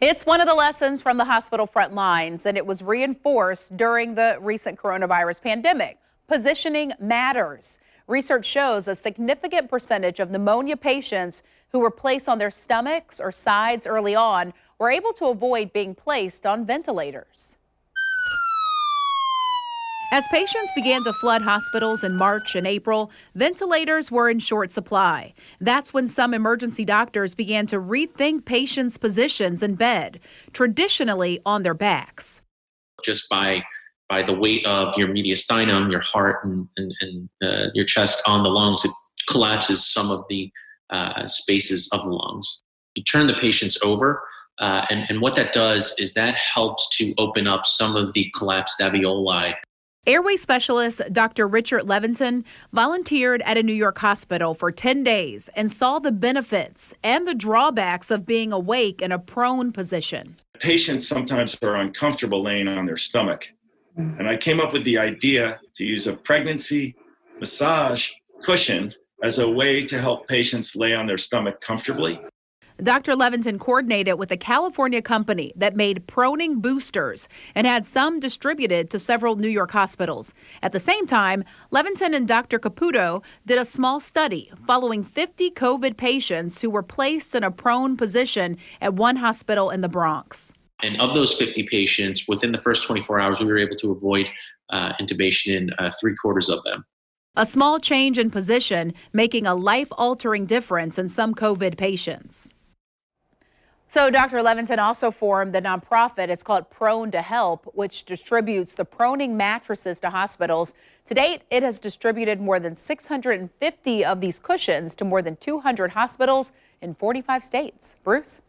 It's one of the lessons from the hospital front lines, and it was reinforced during the recent coronavirus pandemic. Positioning matters. Research shows a significant percentage of pneumonia patients who were placed on their stomachs or sides early on were able to avoid being placed on ventilators. As patients began to flood hospitals in March and April, ventilators were in short supply. That's when some emergency doctors began to rethink patients' positions in bed, traditionally on their backs. Just by the weight of your mediastinum, your heart, and your chest on the lungs, it collapses some of the spaces of the lungs. You turn the patients over, and what that does is that helps to open up some of the collapsed alveoli. Airway specialist Dr. Richard Levinson volunteered at a New York hospital for 10 days and saw the benefits and the drawbacks of being awake in a prone position. Patients sometimes are uncomfortable laying on their stomach. And I came up with the idea to use a pregnancy massage cushion as a way to help patients lay on their stomach comfortably. Dr. Levinson coordinated with a California company that made proning boosters and had some distributed to several New York hospitals. At the same time, Levinson and Dr. Caputo did a small study following 50 COVID patients who were placed in a prone position at one hospital in the Bronx. And of those 50 patients, within the first 24 hours, we were able to avoid intubation in 3/4 of them. A small change in position making a life-altering difference in some COVID patients. So Dr. Levinson also formed the nonprofit. It's called Prone to Help, which distributes the proning mattresses to hospitals. To date, it has distributed more than 650 of these cushions to more than 200 hospitals in 45 states. Bruce?